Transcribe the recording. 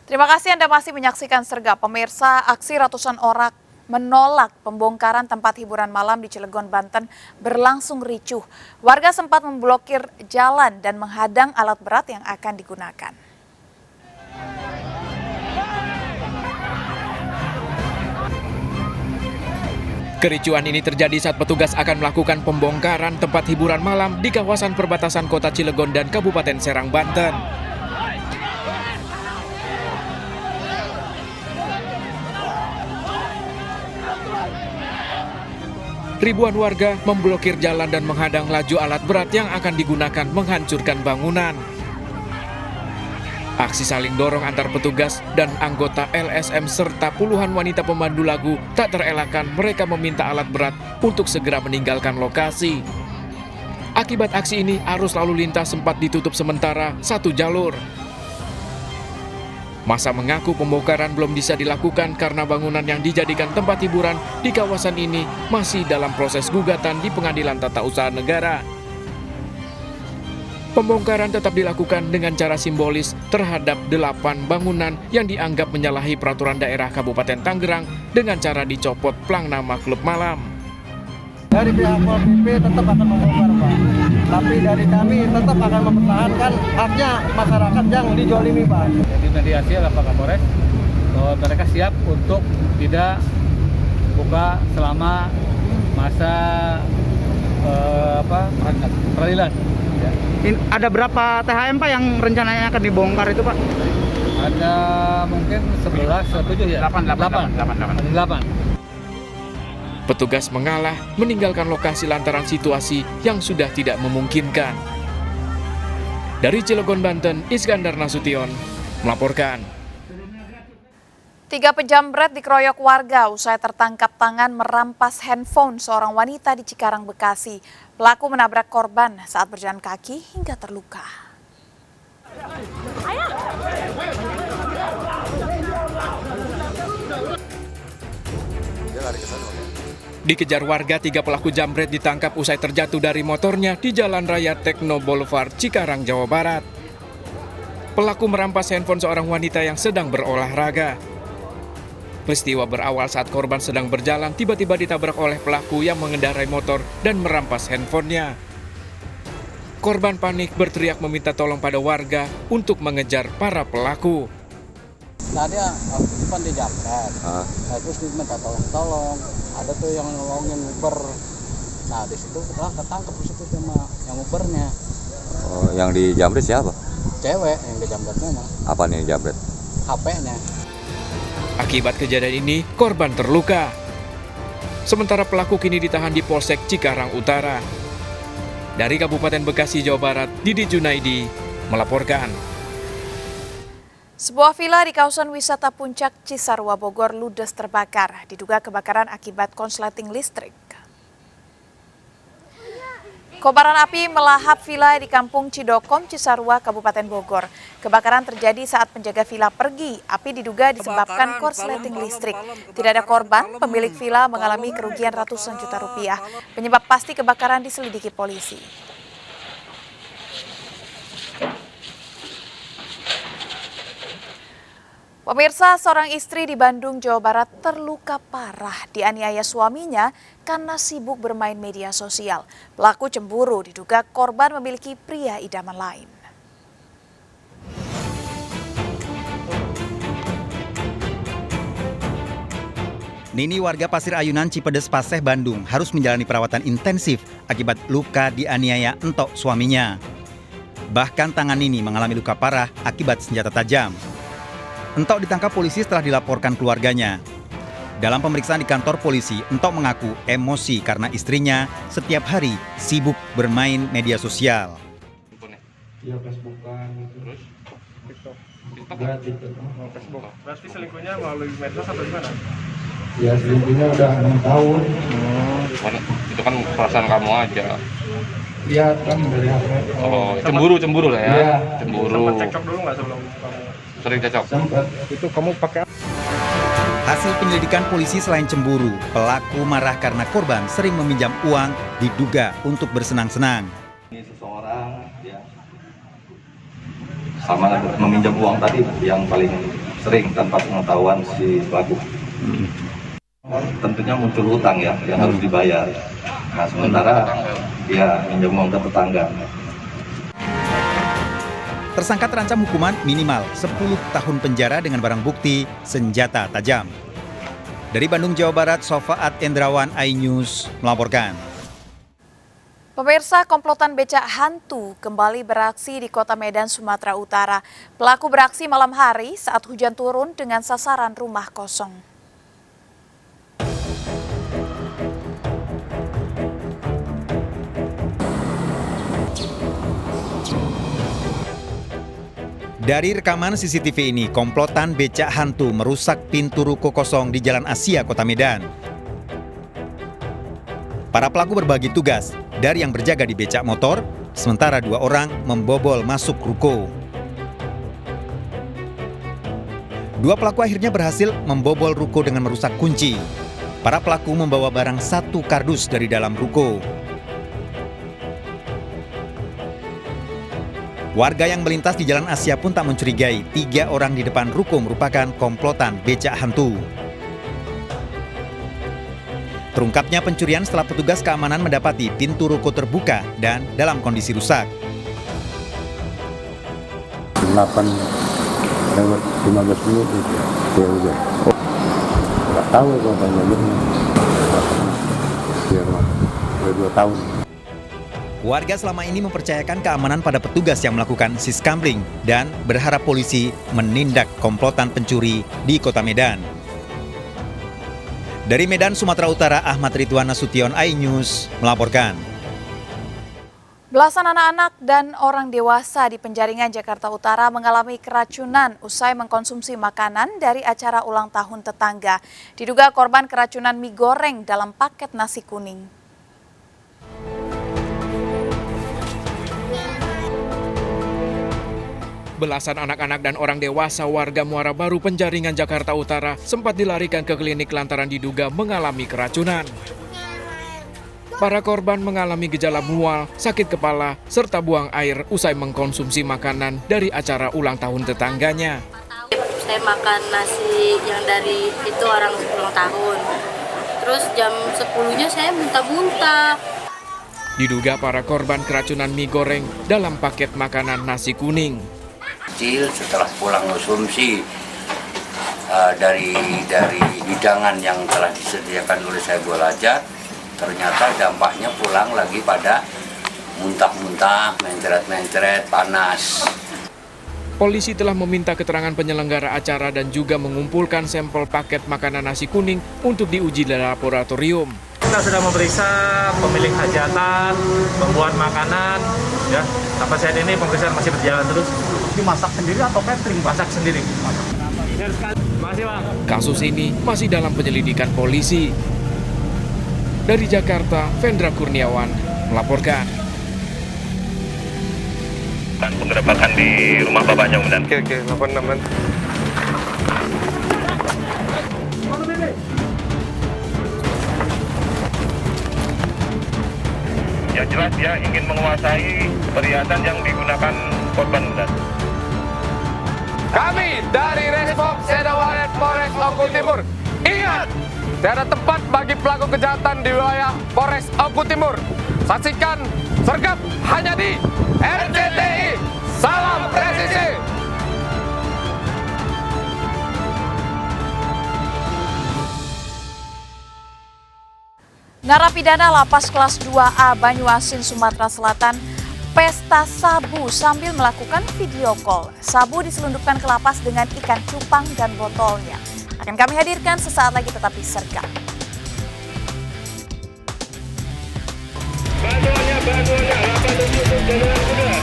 Terima kasih Anda masih menyaksikan Sergap. Pemirsa, aksi ratusan orang menolak pembongkaran tempat hiburan malam di Cilegon, Banten berlangsung ricuh. Warga sempat memblokir jalan dan menghadang alat berat yang akan digunakan. Kericuan ini terjadi saat petugas akan melakukan pembongkaran tempat hiburan malam di kawasan perbatasan Kota Cilegon dan Kabupaten Serang, Banten. Ribuan warga memblokir jalan dan menghadang laju alat berat yang akan digunakan menghancurkan bangunan. Aksi saling dorong antar petugas dan anggota LSM serta puluhan wanita pemandu lagu tak terelakkan mereka meminta alat berat untuk segera meninggalkan lokasi. Akibat aksi ini, arus lalu lintas sempat ditutup sementara satu jalur. Masa mengaku pembongkaran belum bisa dilakukan karena bangunan yang dijadikan tempat hiburan di kawasan ini masih dalam proses gugatan di Pengadilan Tata Usaha Negara. Pembongkaran tetap dilakukan dengan cara simbolis terhadap 8 bangunan yang dianggap menyalahi peraturan daerah Kabupaten Tangerang dengan cara dicopot plang nama klub malam. Dari pihak Pol PP tetap akan membongkar, Pak. Tapi dari kami tetap akan mempertahankan haknya masyarakat yang dijolimi, Pak. Jadi mediasi oleh Pak Kapolres bahwa mereka siap untuk tidak buka selama masa peradilan. Ya. Ada berapa THM, Pak, yang rencananya akan dibongkar itu, Pak? Ada mungkin 11, 7 ya? 8. Petugas mengalah meninggalkan lokasi lantaran situasi yang sudah tidak memungkinkan. Dari Cilegon, Banten, Iskandar Nasution melaporkan. 3 pejamret dikeroyok warga usai tertangkap tangan merampas handphone seorang wanita di Cikarang, Bekasi. Pelaku menabrak korban saat berjalan kaki hingga terluka. Dikejar warga, 3 pelaku jambret ditangkap usai terjatuh dari motornya di Jalan Raya Tekno Boulevard, Cikarang, Jawa Barat. Pelaku merampas handphone seorang wanita yang sedang berolahraga. Peristiwa berawal saat korban sedang berjalan, tiba-tiba ditabrak oleh pelaku yang mengendarai motor dan merampas handphonenya. Korban panik berteriak meminta tolong pada warga untuk mengejar para pelaku. Tadi kan dijamret, terus diminta tolong. Ada tuh yang nolongin Uber. Nah di situ setelah ketangkep di situ sama yang Ubernya. Oh, yang dijamret siapa? Cewek yang dijamretnya mah. Apa nih dijamret? HP-nya. Akibat kejadian ini, korban terluka. Sementara pelaku kini ditahan di Polsek Cikarang Utara. Dari Kabupaten Bekasi, Jawa Barat, Didi Junaidi melaporkan. Sebuah villa di kawasan wisata Puncak Cisarua, Bogor ludes terbakar. Diduga kebakaran akibat konsleting listrik. Kobaran api melahap villa di Kampung Cidokom, Cisarua, Kabupaten Bogor. Kebakaran terjadi saat penjaga villa pergi. Api diduga disebabkan korsleting listrik. Tidak ada korban, pemilik villa mengalami kerugian ratusan juta rupiah. Penyebab pasti kebakaran diselidiki polisi. Pemirsa, seorang istri di Bandung, Jawa Barat terluka parah dianiaya suaminya karena sibuk bermain media sosial. Pelaku cemburu, diduga korban memiliki pria idaman lain. Nini, warga Pasir Ayunan, Cipedes, Paseh, Bandung harus menjalani perawatan intensif akibat luka dianiaya entok suaminya. Bahkan tangan Nini mengalami luka parah akibat senjata tajam. Entok ditangkap polisi setelah dilaporkan keluarganya. Dalam pemeriksaan di kantor polisi, Entok mengaku emosi karena istrinya setiap hari sibuk bermain media sosial. Ya Facebookan, terus TikTok. Ya TikTok. Facebook. Berarti selingkuhnya melalui medsos atau gimana? Ya selingkuhnya udah 6 tahun. Itu kan perasaan kamu aja. Iya kan dari HP. Oh, cemburu lah ya. Iya. Cemburu. Sempat cekcok dulu nggak sebelum kamu? Sering cocok. Sempat. Itu kamu pakai. Hasil penyelidikan polisi selain cemburu, pelaku marah karena korban sering meminjam uang diduga untuk bersenang-senang. Ini seseorang ya sama meminjam uang tadi yang paling sering tanpa pengetahuan si pelaku. Tentunya muncul hutang ya yang harus dibayar. Nah sementara dia minjam uang ke tetangga. Tersangka terancam hukuman minimal 10 tahun penjara dengan barang bukti senjata tajam. Dari Bandung, Jawa Barat, Sofaat Endrawan, iNews melaporkan. Pemirsa, komplotan becak hantu kembali beraksi di Kota Medan, Sumatera Utara. Pelaku beraksi malam hari saat hujan turun dengan sasaran rumah kosong. Dari rekaman CCTV ini, komplotan becak hantu merusak pintu ruko kosong di Jalan Asia, Kota Medan. Para pelaku berbagi tugas, dari yang berjaga di becak motor, sementara 2 orang membobol masuk ruko. 2 pelaku akhirnya berhasil membobol ruko dengan merusak kunci. Para pelaku membawa barang 1 kardus dari dalam ruko. Warga yang melintas di Jalan Asia pun tak mencurigai 3 orang di depan ruko merupakan komplotan becak hantu. Terungkapnya pencurian setelah petugas keamanan mendapati pintu ruko terbuka dan dalam kondisi rusak. 8 lewat 15 menit itu ya udah. Nggak tahu kalau banyak biar 2 tahun. Warga selama ini mempercayakan keamanan pada petugas yang melakukan siskambling dan berharap polisi menindak komplotan pencuri di Kota Medan. Dari Medan, Sumatera Utara, Ahmad Ridwan Nasution, iNews melaporkan. Belasan anak-anak dan orang dewasa di Penjaringan, Jakarta Utara mengalami keracunan usai mengkonsumsi makanan dari acara ulang tahun tetangga. Diduga korban keracunan mie goreng dalam paket nasi kuning. Belasan anak-anak dan orang dewasa warga Muara Baru, Penjaringan, Jakarta Utara sempat dilarikan ke klinik lantaran diduga mengalami keracunan. Para korban mengalami gejala mual, sakit kepala, serta buang air usai mengkonsumsi makanan dari acara ulang tahun tetangganya. Saya makan nasi yang dari itu orang ulang tahun. Terus jam 10-nya saya muntah-muntah. Diduga para korban keracunan mie goreng dalam paket makanan nasi kuning. Setelah pulang konsumsi dari hidangan yang telah disediakan oleh saya Bolajar, ternyata dampaknya pulang lagi pada muntah-muntah, mencret-mencret, panas. Polisi telah meminta keterangan penyelenggara acara dan juga mengumpulkan sampel paket makanan nasi kuning untuk diuji di laboratorium. Kita sudah memeriksa pemilik hajatan, pembuat makanan, ya. Sampai saat ini pemeriksaan masih berjalan terus. Dimasak sendiri atau catering? Masak sendiri. Masih, Bang. Kasus ini masih dalam penyelidikan polisi. Dari Jakarta, Vendra Kurniawan melaporkan. Dan penggerebekan di rumah bapaknya kemudian. Oke, laporan aman. Ya jelas dia ingin menguasai perhiasan yang digunakan korban. Kami dari Resmob Sedawaret Polres Oku Timur, ingat, tidak ada tempat bagi pelaku kejahatan di wilayah Polres Oku Timur. Saksikan sergap hanya di RCTI. Salam presisi. Narapidana Lapas Kelas 2A Banyuasin, Sumatera Selatan, pesta sabu sambil melakukan video call. Sabu diselundupkan ke lapas dengan ikan cupang dan botolnya. Akan kami hadirkan sesaat lagi, tetap di Sergap. Bantuannya, 87 Jalan Kuda,